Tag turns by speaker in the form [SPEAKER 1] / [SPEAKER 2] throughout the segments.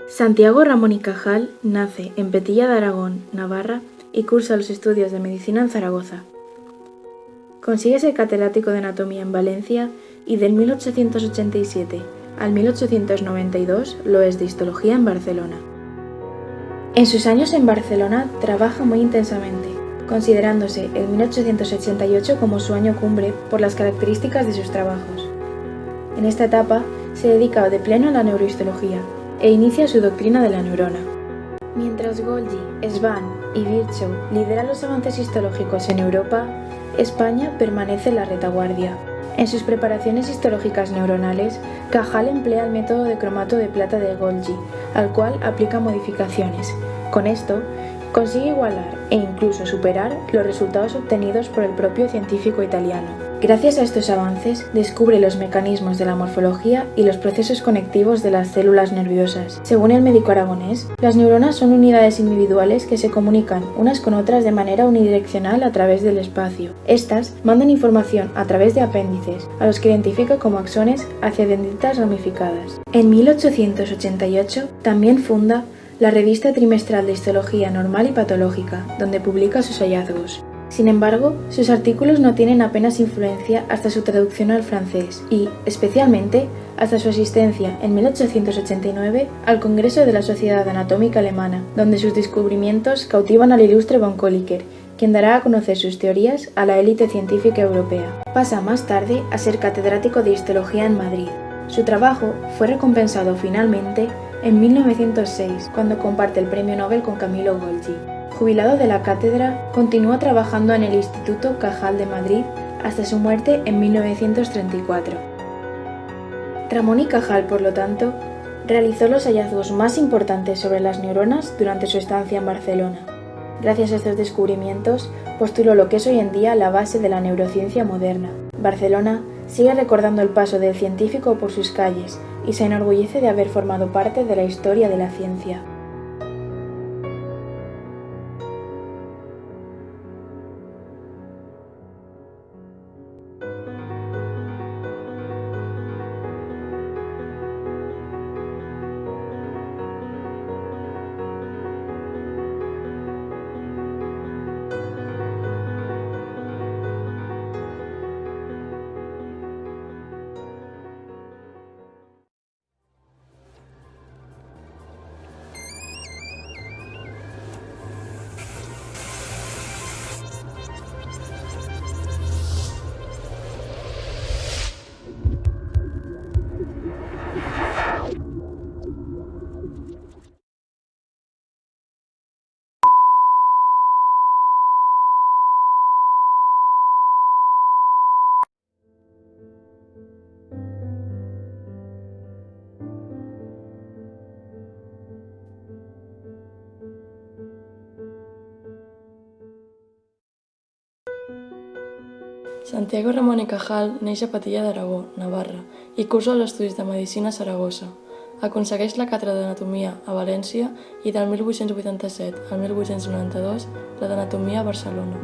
[SPEAKER 1] Santiago Ramón y Cajal nace en Petilla de Aragón, Navarra, y cursa los estudios de medicina en Zaragoza. Consigue ser catedrático de anatomía en Valencia y del 1887 al 1892 lo es de histología en Barcelona. En sus años en Barcelona trabaja muy intensamente, considerándose el 1888 como su año cumbre por las características de sus trabajos. En esta etapa se dedica de pleno a la neurohistología e inicia su doctrina de la neurona. Mientras Golgi, Schwann y Virchow lideran los avances histológicos en Europa, España permanece en la retaguardia. En sus preparaciones histológicas neuronales, Cajal emplea el método de cromato de plata de Golgi, al cual aplica modificaciones. Con esto, consigue igualar e incluso superar los resultados obtenidos por el propio científico italiano. Gracias a estos avances, descubre los mecanismos de la morfología y los procesos conectivos de las células nerviosas. Según el médico aragonés, las neuronas son unidades individuales que se comunican unas con otras de manera unidireccional a través del espacio. Estas mandan información a través de apéndices, a los que identifica como axones hacia dendritas ramificadas. En 1888 también funda la Revista Trimestral de Histología Normal y Patológica, donde publica sus hallazgos. Sin embargo, sus artículos no tienen apenas influencia hasta su traducción al francés y, especialmente, hasta su asistencia en 1889 al Congreso de la Sociedad Anatómica Alemana, donde sus descubrimientos cautivan al ilustre von Kolliker, quien dará a conocer sus teorías a la élite científica europea. Pasa más tarde a ser catedrático de histología en Madrid. Su trabajo fue recompensado finalmente en 1906, cuando comparte el premio Nobel con Camillo Golgi. Jubilado de la cátedra, continúa trabajando en el Instituto Cajal de Madrid hasta su muerte en 1934. Ramón y Cajal, por lo tanto, realizó los hallazgos más importantes sobre las neuronas durante su estancia en Barcelona. Gracias a estos descubrimientos, postuló lo que es hoy en día la base de la neurociencia moderna. Barcelona sigue recordando el paso del científico por sus calles y se enorgullece de haber formado parte de la historia de la ciencia.
[SPEAKER 2] Santiago Ramón i Cajal neix a Petilla d'Aragó, Navarra, i cursa els estudis de medicina a Saragossa. Aconsegueix la càtedra d'anatomia a València i del 1887 al 1892 la d'anatomia a Barcelona.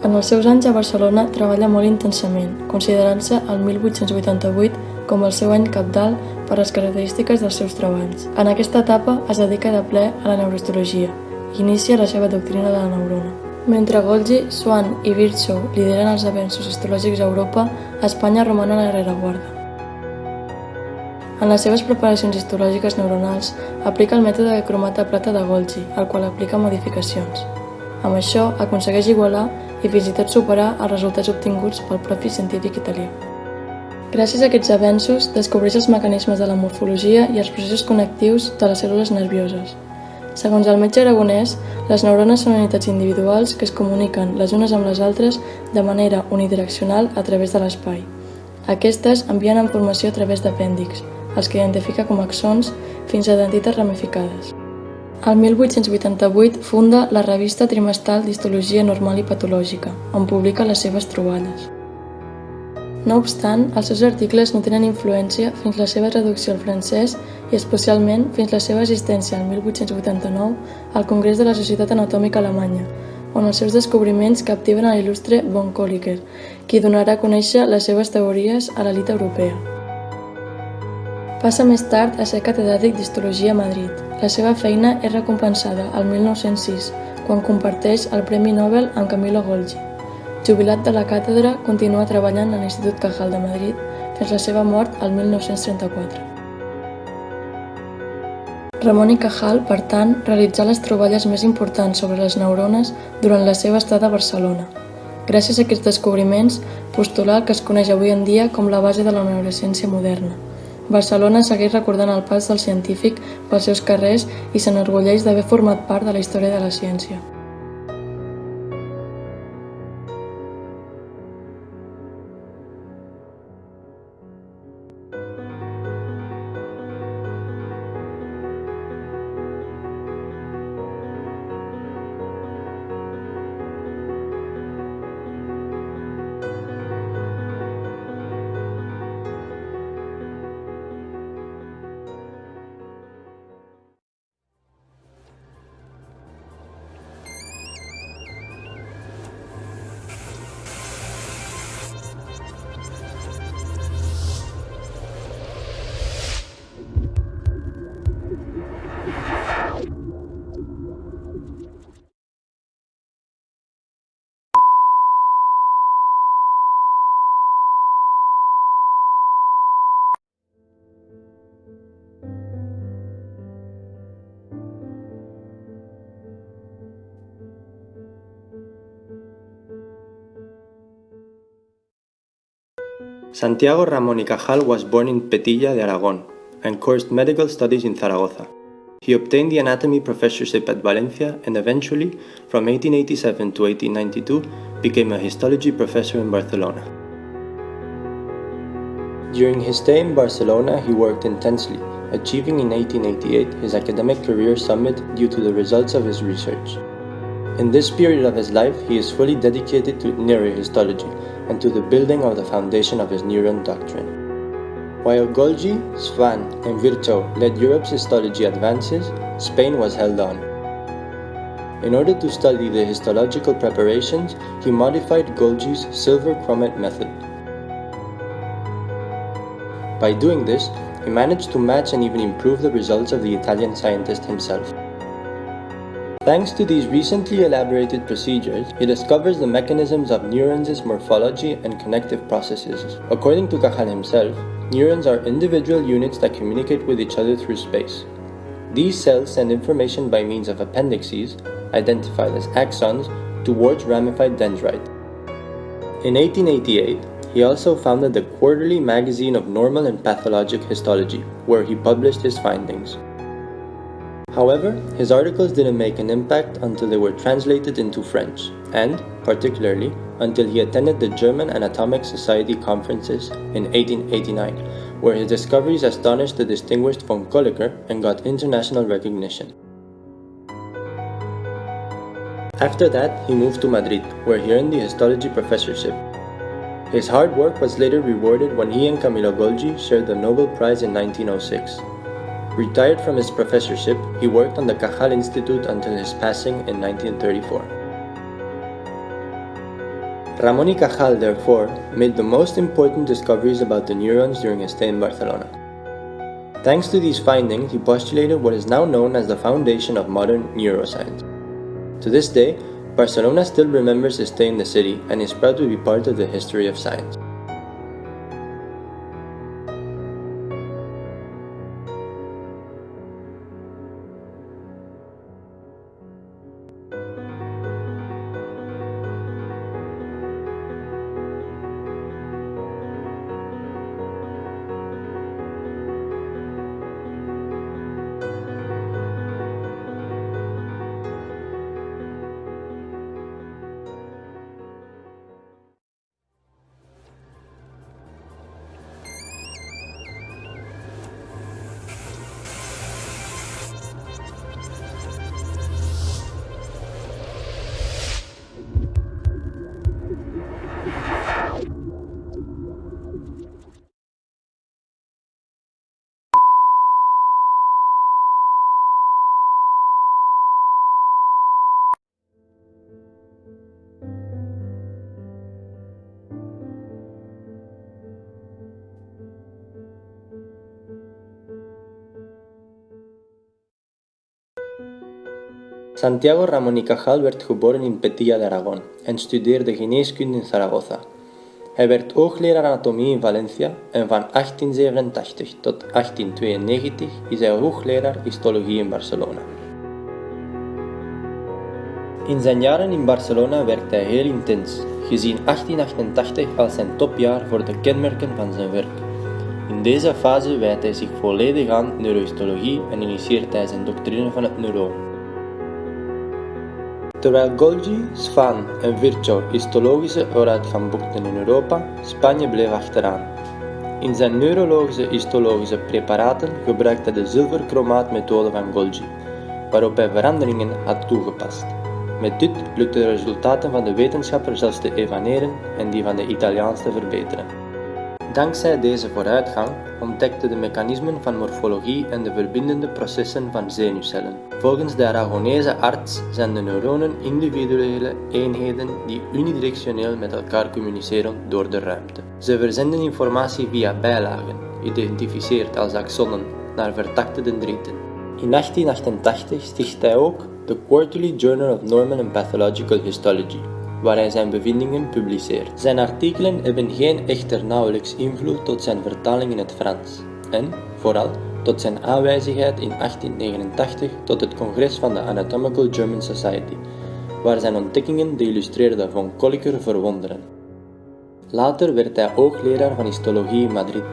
[SPEAKER 2] En els seus anys a Barcelona treballa molt intensament, considerant-se el 1888 com el seu any cabdal per les característiques dels seus treballs. En aquesta etapa es dedica de ple a la neurohistologia i inicia la seva doctrina de la neurona. Mentre Golgi, Schwann i Virchow lideren els avenços histològics a Europa, Espanya roman a la rereguarda. En les seves preparacions histològiques neuronals, aplica el mètode de cromat de plata de Golgi, al qual aplica modificacions. Amb això, aconsegueix igualar i fins i tot superar els resultats obtinguts pel propi científic italià. Gràcies a aquests avenços, descobreix els mecanismes de la morfologia i els processos connectius de les cèl·lules nervioses. Segons el metge aragonès, les neurones són unitats individuals que es comuniquen les unes amb les altres de manera unidireccional a través de l'espai. Aquestes envien informació a través d'apèndixs, els que identifica com a axons, fins a dendrites ramificades. El 1888 funda la Revista Trimestral d'Histologia Normal i Patològica, on publica les seves troballes. No obstant, els seus articles no tenen influència fins la seva traducció al francès i especialment fins la seva assistència el 1889 al Congrés de la Societat Anatòmica Alemanya, on els seus descobriments captiven a l'il·lustre von Kolliker, qui donarà a conèixer les seves teories a l'elit europea. Passa més tard a ser catedràtic d'Histologia a Madrid. La seva feina és recompensada el 1906, quan comparteix el Premi Nobel amb Camilo Golgi. Jubilat de la càtedra, continua treballant a l'Institut Cajal de Madrid fins la seva mort el 1934. Ramon i Cajal, per tant, realitzà les troballes més importants sobre les neurones durant la seva estada a Barcelona. Gràcies a aquests descobriments, postulà el que es coneix avui en dia com la base de la neurociència moderna. Barcelona segueix recordant el pas del científic pels seus carrers i s'enorgulleix d'haver format part de la història de la ciència.
[SPEAKER 3] Santiago Ramón y Cajal was born in Petilla de Aragón and coursed medical studies in Zaragoza. He obtained the anatomy professorship at Valencia and eventually, from 1887 to 1892, became a histology professor in Barcelona. During his stay in Barcelona, he worked intensely, achieving in 1888 his academic career summit due to the results of his research. In this period of his life, he is fully dedicated to neurohistology and to the building of the foundation of his neuron doctrine. While Golgi, Swan, and Virchow led Europe's histology advances, Spain was held on. In order to study the histological preparations, he modified Golgi's silver chromate method. By doing this, he managed to match and even improve the results of the Italian scientist himself. Thanks to these recently elaborated procedures, he discovers the mechanisms of neurons' morphology and connective processes. According to Cajal himself, neurons are individual units that communicate with each other through space. These cells send information by means of appendices, identified as axons, towards ramified dendrite. In 1888, he also founded the Quarterly Magazine of Normal and Pathologic Histology, where he published his findings. However, his articles didn't make an impact until they were translated into French, and, particularly, until he attended the German Anatomic Society conferences in 1889, where his discoveries astonished the distinguished von Kolliker and got international recognition. After that, he moved to Madrid, where he earned the histology professorship. His hard work was later rewarded when he and Camilo Golgi shared the Nobel Prize in 1906. Retired from his professorship, he worked on the Cajal Institute until his passing in 1934. Ramón y Cajal, therefore, made the most important discoveries about the neurons during his stay in Barcelona. Thanks to these findings, he postulated what is now known as the foundation of modern neuroscience. To this day, Barcelona still remembers his stay in the city and is proud to be part of the history of science. Santiago Ramón y Cajal werd geboren in Petilla de Aragón en studeerde geneeskunde in Zaragoza. Hij werd hoogleraar anatomie in Valencia en van 1887 tot 1892 is hij hoogleraar histologie in Barcelona. In zijn jaren in Barcelona werkte hij heel intens, gezien 1888 als zijn topjaar voor de kenmerken van zijn werk. In deze fase wijdt hij zich volledig aan neurohistologie en initieert hij zijn doctrine van het neuroon. Terwijl Golgi, Swan en Virchow histologische vooruitgang boekten in Europa, Spanje bleef achteraan. In zijn neurologische histologische preparaten gebruikte hij de zilverchromaatmethode van Golgi, waarop hij veranderingen had toegepast. Met dit lukte de resultaten van de wetenschapper zelfs te evenaren en die van de Italiaans te verbeteren. Dankzij deze vooruitgang ontdekte de mechanismen van morfologie en de verbindende processen van zenuwcellen. Volgens de Aragonese arts zijn de neuronen individuele eenheden die unidirectioneel met elkaar communiceren door de ruimte. Ze verzenden informatie via bijlagen, geïdentificeerd als axonnen, naar vertakte dendrieten. In 1888 sticht hij ook de Quarterly Journal of Normal and Pathological Histology, waar hij zijn bevindingen publiceert. Zijn artikelen hebben geen echter nauwelijks invloed tot zijn vertaling in het Frans en, vooral, tot zijn aanwijzigheid in 1889 tot het congres van de Anatomical German Society, waar zijn ontdekkingen de illustreerde von Kolliker verwonderen. Later werd hij hoogleraar van histologie in Madrid.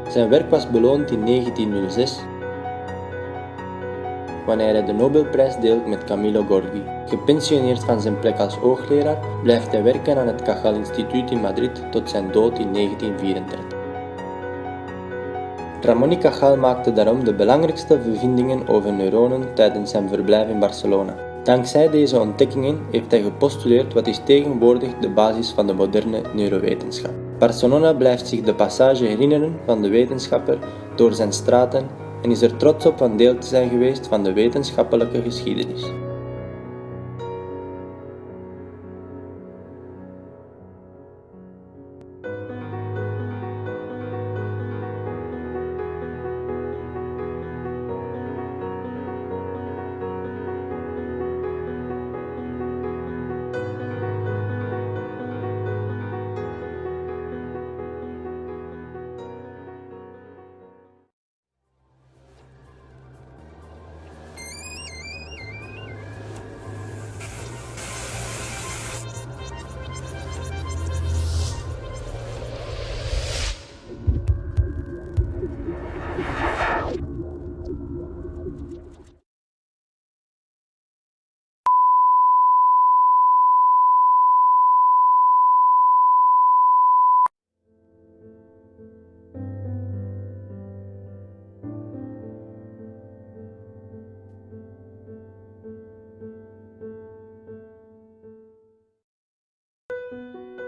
[SPEAKER 3] Zijn werk was beloond in 1906, wanneer hij de Nobelprijs deelt met Camillo Golgi. Gepensioneerd van zijn plek als hoogleraar, blijft hij werken aan het Cajal Instituut in Madrid tot zijn dood in 1934. Ramón y Cajal maakte daarom de belangrijkste bevindingen over neuronen tijdens zijn verblijf in Barcelona. Dankzij deze ontdekkingen heeft hij gepostuleerd wat is tegenwoordig de basis van de moderne neurowetenschap. Barcelona blijft zich de passage herinneren van de wetenschapper door zijn straten en is er trots op van deel te zijn geweest van de wetenschappelijke geschiedenis.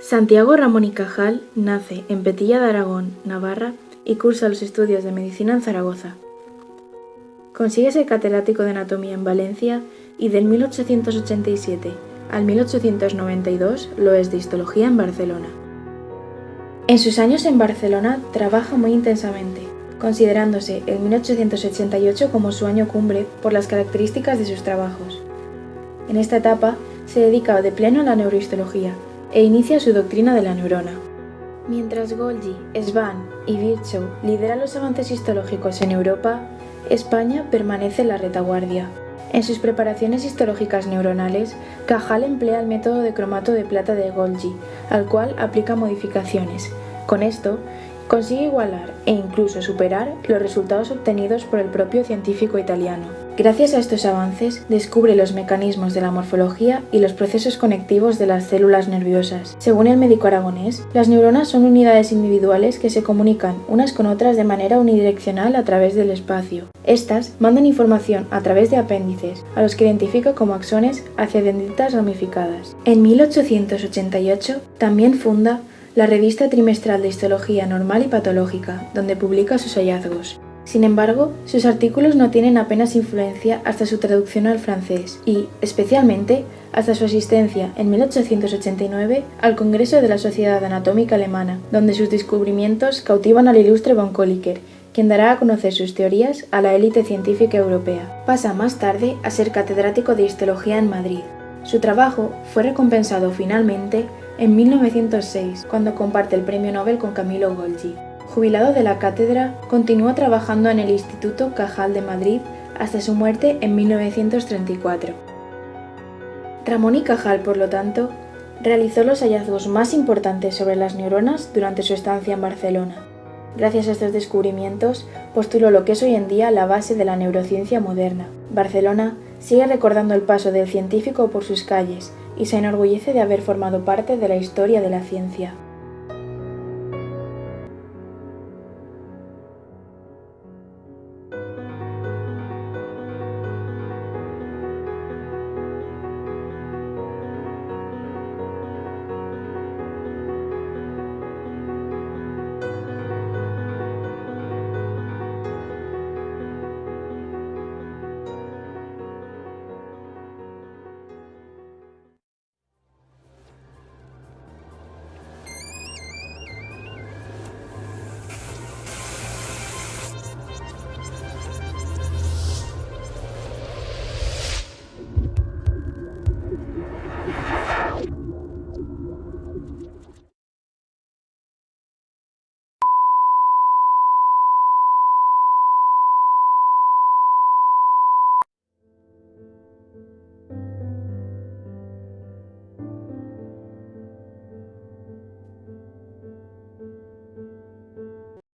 [SPEAKER 1] Santiago Ramón y Cajal nace en Petilla de Aragón, Navarra, y cursa los estudios de medicina en Zaragoza. Consigue ser catedrático de anatomía en Valencia y del 1887 al 1892 lo es de histología en Barcelona. En sus años en Barcelona trabaja muy intensamente, considerándose el 1888 como su año cumbre por las características de sus trabajos. En esta etapa se dedica de pleno a la neurohistología e inicia su doctrina de la neurona. Mientras Golgi, Swan y Virchow lideran los avances histológicos en Europa, España permanece en la retaguardia. En sus preparaciones histológicas neuronales, Cajal emplea el método de cromato de plata de Golgi, al cual aplica modificaciones. Con esto, consigue igualar e incluso superar los resultados obtenidos por el propio científico italiano. Gracias a estos avances, descubre los mecanismos de la morfología y los procesos conectivos de las células nerviosas. Según el médico aragonés, las neuronas son unidades individuales que se comunican unas con otras de manera unidireccional a través del espacio. Estas mandan información a través de apéndices, a los que identifica como axones hacia dendritas ramificadas. En 1888 también funda la revista trimestral de histología normal y patológica, donde publica sus hallazgos. Sin embargo, sus artículos no tienen apenas influencia hasta su traducción al francés y, especialmente, hasta su asistencia en 1889 al Congreso de la Sociedad Anatómica Alemana, donde sus descubrimientos cautivan al ilustre von Kolliker, quien dará a conocer sus teorías a la élite científica europea. Pasa más tarde a ser catedrático de Histología en Madrid. Su trabajo fue recompensado finalmente en 1906, cuando comparte el premio Nobel con Camillo Golgi. Jubilado de la cátedra, continuó trabajando en el Instituto Cajal de Madrid hasta su muerte en 1934. Ramón y Cajal, por lo tanto, realizó los hallazgos más importantes sobre las neuronas durante su estancia en Barcelona. Gracias a estos descubrimientos, postuló lo que es hoy en día la base de la neurociencia moderna. Barcelona sigue recordando el paso del científico por sus calles y se enorgullece de haber formado parte de la historia de la ciencia.